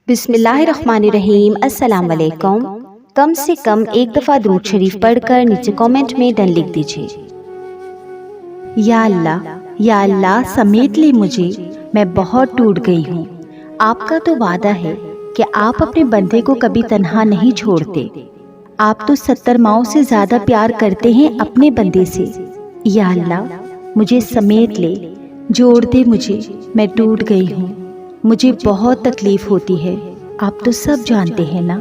بسم اللہ الرحمن الرحیم۔ السلام علیکم۔ کم سے کم ایک دفعہ درود شریف پڑھ کر نیچے کامنٹ میں ڈن لکھ دیجیے۔ یا اللہ سمیٹ لے مجھے، میں بہت ٹوٹ گئی ہوں۔ آپ کا تو وعدہ ہے کہ آپ اپنے بندے کو کبھی تنہا نہیں چھوڑتے۔ آپ تو 70 ماؤں سے زیادہ پیار کرتے ہیں اپنے بندے سے۔ یا اللہ مجھے سمیٹ لے، جوڑ دے مجھے، میں ٹوٹ گئی ہوں۔ مجھے بہت تکلیف ہوتی ہے، آپ تو سب جانتے ہیں نا۔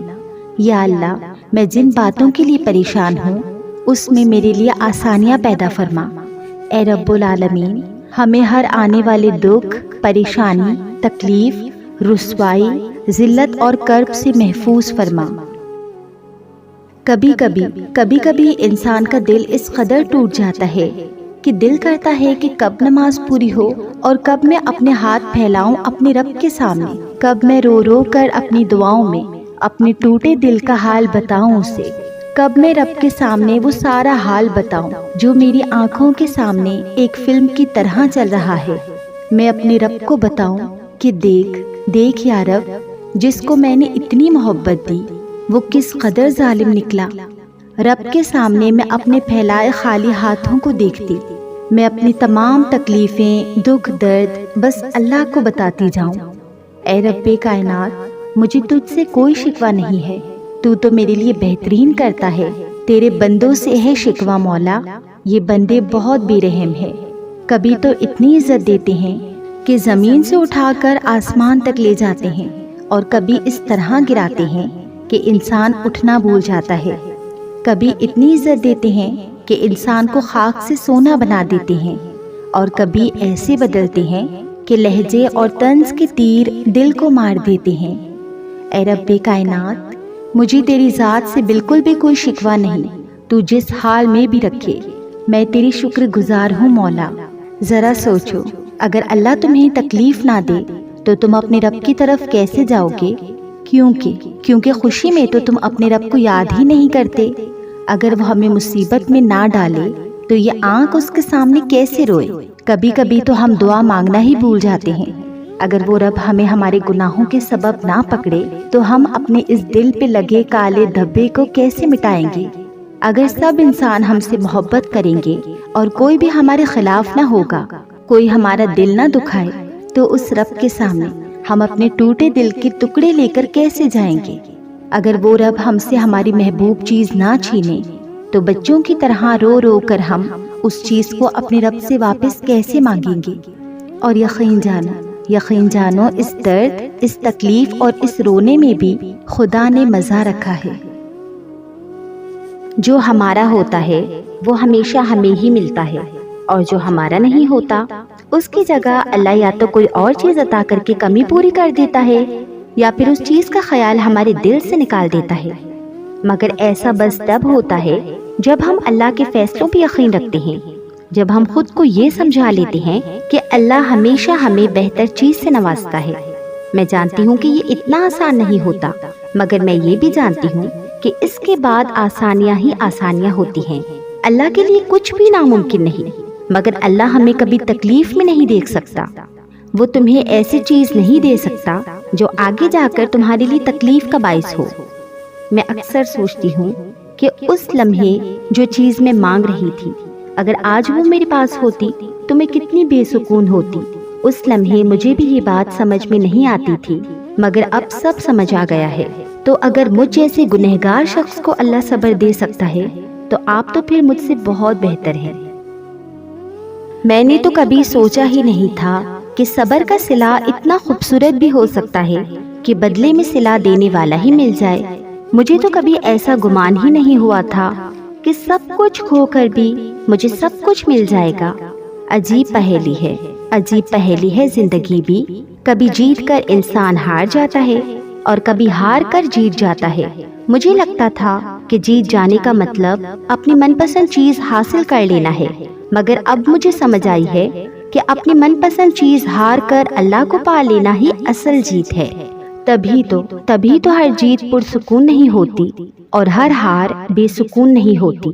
یا اللہ میں جن باتوں کے لیے پریشان ہوں اس میں میرے لیے آسانیاں پیدا فرما۔ اے رب العالمین ہمیں ہر آنے والے دکھ، پریشانی، تکلیف، رسوائی، ذلت اور کرب سے محفوظ فرما۔ کبھی کبھی انسان کا دل اس قدر ٹوٹ جاتا ہے کہ دل کرتا ہے کہ کب نماز پوری ہو اور کب میں اپنے ہاتھ پھیلاؤں اپنے رب کے سامنے، کب میں رو رو کر اپنی دعاؤں میں اپنے ٹوٹے دل کا حال بتاؤں اسے، کب میں رب کے سامنے وہ سارا حال بتاؤں جو میری آنکھوں کے سامنے ایک فلم کی طرح چل رہا ہے۔ میں اپنے رب کو بتاؤں کہ دیکھ یا رب، جس کو میں نے اتنی محبت دی وہ کس قدر ظالم نکلا۔ رب کے سامنے میں اپنے پھیلائے خالی ہاتھوں کو دیکھتی، میں اپنی تمام تکلیفیں، دکھ، درد بس اللہ کو بتاتی جاؤں۔ اے رب کائنات مجھے تجھ سے کوئی شکوہ نہیں ہے، تو میرے لیے بہترین کرتا ہے۔ تیرے بندوں سے ہے شکوہ مولا، یہ بندے بہت بے رحم ہے۔ کبھی تو اتنی عزت دیتے ہیں کہ زمین سے اٹھا کر آسمان تک لے جاتے ہیں، اور کبھی اس طرح گراتے ہیں کہ انسان اٹھنا بھول جاتا ہے۔ کبھی اتنی عزت دیتے ہیں کہ انسان کو خاک سے سونا بنا دیتے ہیں، اور کبھی ایسے بدلتے ہیں کہ لہجے اور طنز کے تیر دل کو مار دیتے ہیں۔ اے رب کائنات مجھے تیری ذات سے بالکل بھی کوئی شکوہ نہیں، تو جس حال میں بھی رکھے میں تیری شکر گزار ہوں مولا۔ ذرا سوچو، اگر اللہ تمہیں تکلیف نہ دے تو تم اپنے رب کی طرف کیسے جاؤ گے؟ کیونکہ خوشی میں تو تم اپنے رب کو یاد ہی نہیں کرتے۔ اگر وہ ہمیں مصیبت میں نہ ڈالے تو یہ آنکھ اس کے سامنے کیسے روئے؟ کبھی تو ہم دعا مانگنا ہی بھول جاتے ہیں۔ اگر وہ رب ہمیں ہمارے گناہوں کے سبب نہ پکڑے تو ہم اپنے اس دل پہ لگے کالے دھبے کو کیسے مٹائیں گے؟ اگر سب انسان ہم سے محبت کریں گے اور کوئی بھی ہمارے خلاف نہ ہوگا، کوئی ہمارا دل نہ دکھائے، تو اس رب کے سامنے ہم اپنے ٹوٹے دل کے ٹکڑے لے کر کیسے جائیں گے؟ اگر وہ رب ہم سے ہماری محبوب چیز نہ چھینے تو بچوں کی طرح رو رو کر ہم اس چیز کو اپنے رب سے واپس کیسے مانگیں گے؟ اور یقین جانو اس درد، اس تکلیف اور اس رونے میں بھی خدا نے مزہ رکھا ہے۔ جو ہمارا ہوتا ہے وہ ہمیشہ ہمیں ہی ملتا ہے، اور جو ہمارا نہیں ہوتا اس کی جگہ اللہ یا تو کوئی اور چیز عطا کر کے کمی پوری کر دیتا ہے، یا پھر اس چیز کا خیال ہمارے دل سے نکال دیتا ہے۔ مگر ایسا بس تب ہوتا ہے جب ہم اللہ کے فیصلوں پہ یقین رکھتے ہیں، جب ہم خود کو یہ سمجھا لیتے ہیں کہ اللہ ہمیشہ ہمیں بہتر چیز سے نوازتا ہے۔ میں جانتی ہوں کہ یہ اتنا آسان نہیں ہوتا، مگر میں یہ بھی جانتی ہوں کہ اس کے بعد آسانیاں ہی آسانیاں ہوتی ہیں۔ اللہ کے لیے کچھ بھی ناممکن نہیں، مگر اللہ ہمیں کبھی تکلیف میں نہیں دیکھ سکتا۔ وہ تمہیں ایسی چیز نہیں دے سکتا جو آگے جا کر تمہارے لیے تکلیف کا باعث ہو۔ میں اکثر سوچتی ہوں کہ اس لمحے جو چیز میں مانگ رہی تھی، اگر آج وہ میرے پاس ہوتی تو میں کتنی بے سکون ہوتی۔ اس لمحے مجھے بھی یہ بات سمجھ میں نہیں آتی تھی، مگر اب سب سمجھ آ گیا ہے۔ تو اگر مجھ جیسے گنہگار شخص کو اللہ صبر دے سکتا ہے تو آپ تو پھر مجھ سے بہت بہتر ہے۔ میں نے تو کبھی سوچا ہی نہیں تھا کہ صبر کا صلہ اتنا خوبصورت بھی ہو سکتا ہے کہ بدلے میں صلہ دینے والا ہی مل جائے۔ مجھے تو کبھی ایسا گمان ہی نہیں ہوا تھا کہ سب کچھ کھو کر بھی مجھے سب کچھ مل جائے گا۔ عجیب پہیلی ہے زندگی بھی، کبھی جیت کر انسان ہار جاتا ہے اور کبھی ہار کر جیت جاتا ہے۔ مجھے لگتا تھا کہ جیت جانے کا مطلب اپنی من پسند چیز حاصل کر لینا ہے، مگر اب مجھے سمجھ آئی ہے کہ اپنی من پسند چیز ہار کر اللہ کو پا لینا ہی اصل جیت ہے۔ تبھی تو ہر جیت پرسکون نہیں ہوتی اور ہر ہار بے سکون نہیں ہوتی۔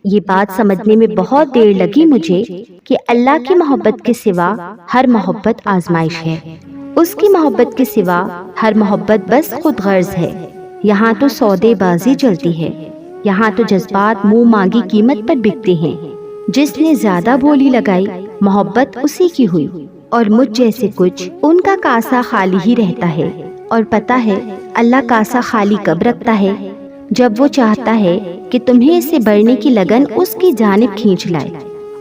یہ بات سمجھنے میں بہت دیر لگی مجھے کہ اللہ کی محبت کے سوا ہر محبت آزمائش ہے۔ اس کی محبت کے سوا ہر محبت بس خود غرض ہے۔ یہاں تو سودے بازی چلتی ہے، یہاں تو جذبات منہ مانگی قیمت پر بکتے ہیں۔ جس نے زیادہ بولی لگائی محبت اسی کی ہوئی، اور مجھ جیسے کچھ ان کا کاسا خالی ہی رہتا ہے۔ اور پتہ ہے اللہ کاسا خالی کب رکھتا ہے؟ جب وہ چاہتا ہے کہ تمہیں اسے بڑھنے کی لگن اس کی جانب کھینچ لائے۔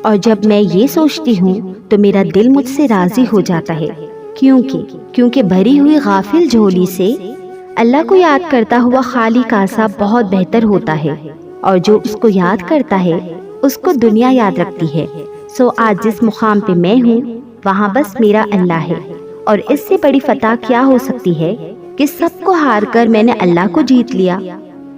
اور جب میں یہ سوچتی ہوں تو میرا دل مجھ سے راضی ہو جاتا ہے، کیونکہ بھری ہوئی غافل جھولی سے اللہ کو یاد کرتا ہوا خالی کاسا بہت بہتر ہوتا ہے، اور جو اس کو یاد کرتا ہے اس کو دنیا یاد رکھتی ہے۔ سو آج جس مقام پہ میں ہوں وہاں بس میرا اللہ ہے، اور اس سے بڑی فتح کیا ہو سکتی ہے کہ سب کو ہار کر میں نے اللہ کو جیت لیا۔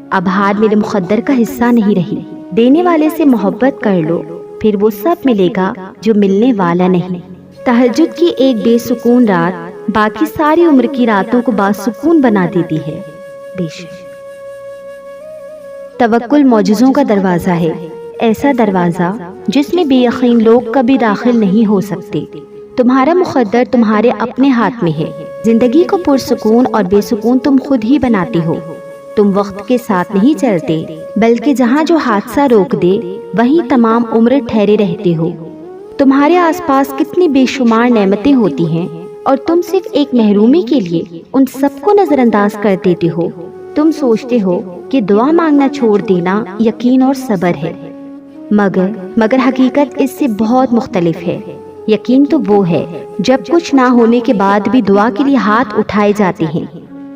اب ہار میرے مقدر کا حصہ نہیں رہی۔ دینے والے سے محبت کر لو، پھر وہ سب ملے گا جو ملنے والا نہیں۔ تہجد کی ایک بے سکون رات باقی ساری عمر کی راتوں کو باسکون بنا دیتی ہے۔ توکل معجزوں کا دروازہ ہے، ایسا دروازہ جس میں بے یقین لوگ کبھی داخل نہیں ہو سکتے۔ تمہارا مقدر تمہارے اپنے ہاتھ میں ہے۔ زندگی کو پرسکون اور بے سکون تم خود ہی بناتے ہو۔ تم وقت کے ساتھ نہیں چلتے، بلکہ جہاں جو حادثہ روک دے وہیں تمام عمر ٹھہرے رہتے ہو۔ تمہارے آس پاس کتنی بے شمار نعمتیں ہوتی ہیں، اور تم صرف ایک محرومی کے لیے ان سب کو نظر انداز کر دیتے ہو۔ تم سوچتے ہو کہ دعا مانگنا چھوڑ دینا یقین اور صبر ہے، مگر حقیقت اس سے بہت مختلف ہے۔ یقین تو وہ ہے جب کچھ نہ ہونے کے بعد بھی دعا کے لیے ہاتھ اٹھائے جاتے ہیں۔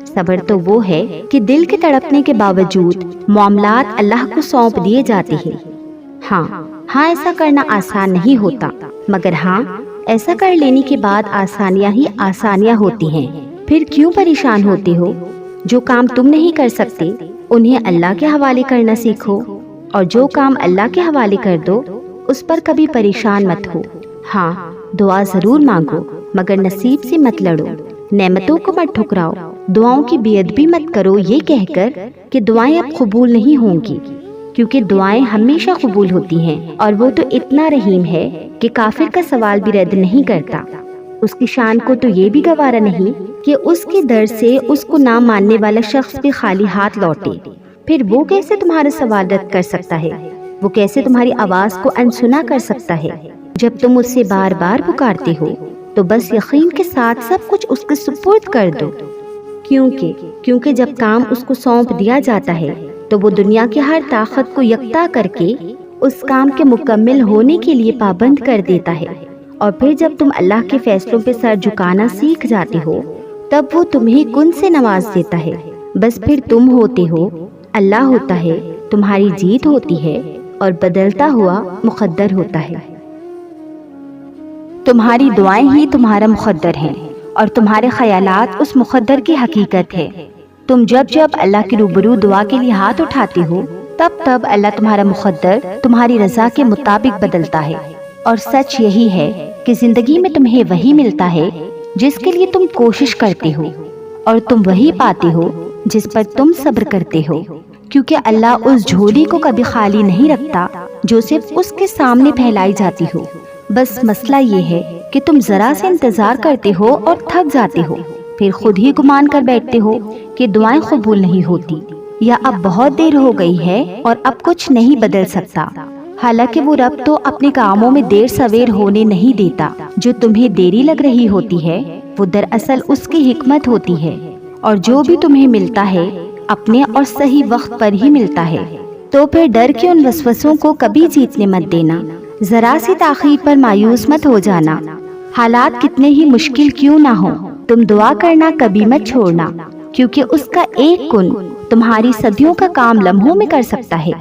صبر تو وہ ہے کہ دل کے تڑپنے کے باوجود معاملات اللہ کو سونپ دیے جاتے ہیں۔ ہاں ایسا کرنا آسان نہیں ہوتا، مگر ہاں ایسا کر لینے کے بعد آسانیاں ہی آسانیاں ہوتی ہیں۔ پھر کیوں پریشان ہوتے ہو؟ جو کام تم نہیں کر سکتے انہیں اللہ کے حوالے کرنا سیکھو، اور جو کام اللہ کے حوالے کر دو اس پر کبھی پریشان مت ہو۔ ہاں دعا ضرور مانگو، مگر نصیب سے مت لڑو، نعمتوں کو مت ٹھکراؤ، دعاؤں کی بے ادبی مت کرو یہ کہہ کر کہ دعائیں اب قبول نہیں ہوں گی، کیونکہ دعائیں ہمیشہ قبول ہوتی ہیں، اور وہ تو اتنا رحیم ہے کہ کافر کا سوال بھی رد نہیں کرتا۔ اس کی شان کو تو یہ بھی گوارا نہیں کہ اس کے در سے اس کو نہ ماننے والا شخص بھی خالی ہاتھ لوٹے۔ پھر وہ کیسے تمہارا سوال رد کر سکتا ہے؟ وہ کیسے تمہاری آواز کو انسنا کر سکتا ہے؟ جب تم اس سے بار بار پکارتے ہو تو بس یقین کے ساتھ سب کچھ اس کے سپرد کر دو، کیونکہ جب کام اس کو سونپ دیا جاتا ہے تو وہ دنیا کی ہر طاقت کو یکتا کر کے اس کام کے مکمل ہونے کے لیے پابند کر دیتا ہے۔ اور پھر جب تم اللہ کے فیصلوں پہ سر جھکانا سیکھ جاتے ہو تب وہ تمہیں کن سے نواز دیتا ہے۔ بس پھر تم ہوتے ہو، اللہ ہوتا ہے، تمہاری جیت ہوتی ہے، اور بدلتا ہوا مقدر ہوتا ہے۔ تمہاری دعائیں ہی تمہارا مقدر ہیں، اور تمہارے خیالات اس مقدر کی حقیقت ہے۔ تم جب اللہ کے روبرو دعا کے لیے ہاتھ اٹھاتے ہو تب اللہ تمہارا مقدر تمہاری رضا کے مطابق بدلتا ہے۔ اور سچ یہی ہے کہ زندگی میں تمہیں وہی ملتا ہے جس کے لیے تم کوشش کرتے ہو، اور تم وہی پاتے ہو جس پر تم صبر کرتے ہو، کیونکہ اللہ اس جھولی کو کبھی خالی نہیں رکھتا جو صرف اس کے سامنے پھیلائی جاتی ہو۔ بس مسئلہ یہ ہے کہ تم ذرا سے انتظار کرتے ہو اور تھک جاتے ہو، پھر خود ہی گمان کر بیٹھتے ہو کہ دعائیں قبول نہیں ہوتی، یا اب بہت دیر ہو گئی ہے اور اب کچھ نہیں بدل سکتا۔ حالانکہ وہ رب تو اپنے کاموں میں دیر سویر ہونے نہیں دیتا۔ جو تمہیں دیری لگ رہی ہوتی ہے وہ دراصل اس کی حکمت ہوتی ہے، اور جو بھی تمہیں ملتا ہے اپنے اور صحیح وقت پر ہی ملتا ہے۔ تو پھر ڈر کے ان وسوسوں کو کبھی جیتنے مت دینا، ذرا سی تاخیر پر مایوس مت ہو جانا۔ حالات کتنے ہی مشکل کیوں نہ ہو، تم دعا کرنا کبھی مت چھوڑنا، کیونکہ اس کا ایک کن تمہاری صدیوں کا کام لمحوں میں کر سکتا ہے،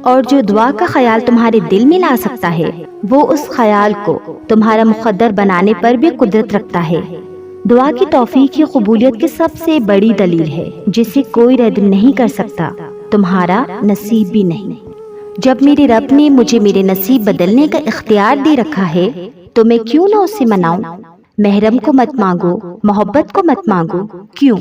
اور جو دعا کا خیال تمہارے دل میں لا سکتا ہے وہ اس خیال کو تمہارا مقدر بنانے پر بھی قدرت رکھتا ہے۔ دعا کی توفیق کی قبولیت کی سب سے بڑی دلیل ہے جسے کوئی رد نہیں کر سکتا، تمہارا نصیب بھی نہیں۔ جب میرے رب نے مجھے میرے نصیب بدلنے کا اختیار دے رکھا ہے تو میں کیوں نہ اس سے مناؤں؟ محرم کو مت مانگو، محبت کو مت مانگو، کیوں؟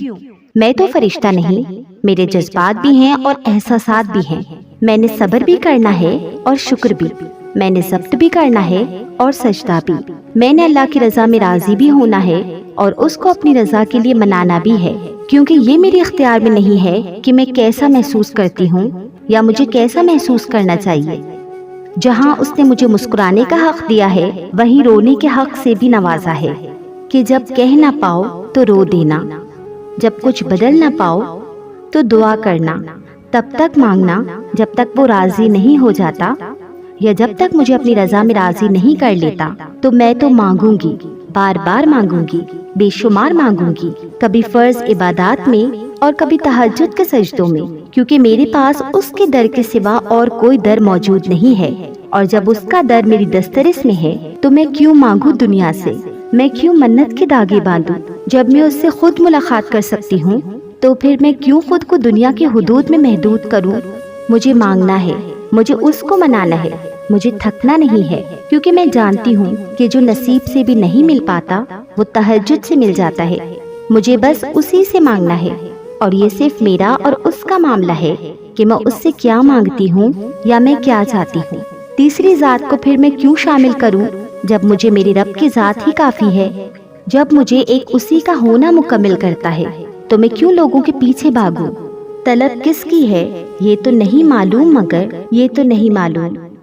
میں تو فرشتہ نہیں، میرے جذبات بھی ہیں اور احساسات بھی ہیں۔ میں نے صبر بھی کرنا ہے اور شکر بھی، میں نے ضبط بھی کرنا ہے اور سجدہ بھی، میں نے اللہ کی رضا میں راضی بھی ہونا ہے اور اس کو اپنی رضا کے لیے منانا بھی ہے، کیونکہ یہ میرے اختیار میں نہیں ہے کہ میں کیسا محسوس کرتی ہوں یا مجھے کیسا محسوس کرنا چاہیے۔ جہاں اس نے مجھے مسکرانے کا حق دیا ہے، وہیں رونے کے حق سے بھی نوازا ہے کہ جب کہہ نہ پاؤ تو رو دینا، جب کچھ بدل نہ پاؤ تو دعا کرنا، تب تک مانگنا جب تک وہ راضی نہیں ہو جاتا، یا جب تک مجھے اپنی رضا میں راضی نہیں کر لیتا تو میں تو مانگوں گی، بار بار مانگوں گی، بے شمار مانگوں گی، کبھی فرض عبادات میں اور کبھی تہجد کے سجدوں میں، کیونکہ میرے پاس اس کے در کے سوا اور کوئی در موجود نہیں ہے، اور جب اس کا در میری دسترس میں ہے تو میں کیوں مانگوں دنیا سے، میں کیوں منت کے دھاگے باندھوں؟ جب میں اس سے خود ملاقات کر سکتی ہوں تو پھر میں کیوں خود کو دنیا کی حدود میں محدود کروں؟ مجھے مانگنا ہے، مجھے اس کو منانا ہے، مجھے تھکنا نہیں ہے، کیونکہ میں جانتی ہوں کہ جو نصیب سے بھی نہیں مل پاتا وہ تہجد سے مل جاتا ہے۔ مجھے بس اسی سے مانگنا ہے، اور یہ صرف میرا اور اس کا معاملہ ہے کہ میں اس سے کیا مانگتی ہوں یا میں کیا چاہتی ہوں۔ تیسری ذات کو پھر میں کیوں شامل کروں جب مجھے میری رب کی ذات ہی کافی ہے؟ جب مجھے ایک اسی کا ہونا مکمل کرتا ہے تو میں کیوں لوگوں کے پیچھے بھاگوں؟ طلب کس کی ہے یہ تو نہیں معلوم،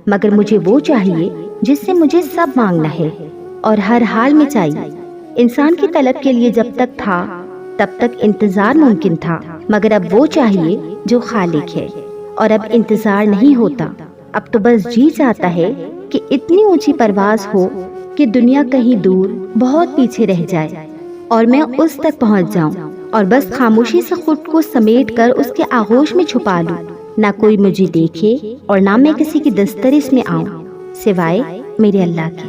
مگر مجھے وہ چاہیے جس سے مجھے سب مانگنا ہے اور ہر حال میں چاہیے۔ انسان کی طلب کے لیے جب تک تھا تب تک انتظار ممکن تھا، مگر اب وہ چاہیے جو خالق ہے، اور اب انتظار نہیں ہوتا، اب تو بس جی چاہتا ہے کہ اتنی اونچی پرواز ہو کہ دنیا کہیں دور بہت پیچھے رہ جائے اور میں اس تک پہنچ جاؤں، اور بس خاموشی سے خود کو سمیٹ کر اس کے آغوش میں چھپا لوں، نہ کوئی مجھے دیکھے اور نہ میں کسی کی دسترس میں آؤں سوائے میرے اللہ کے۔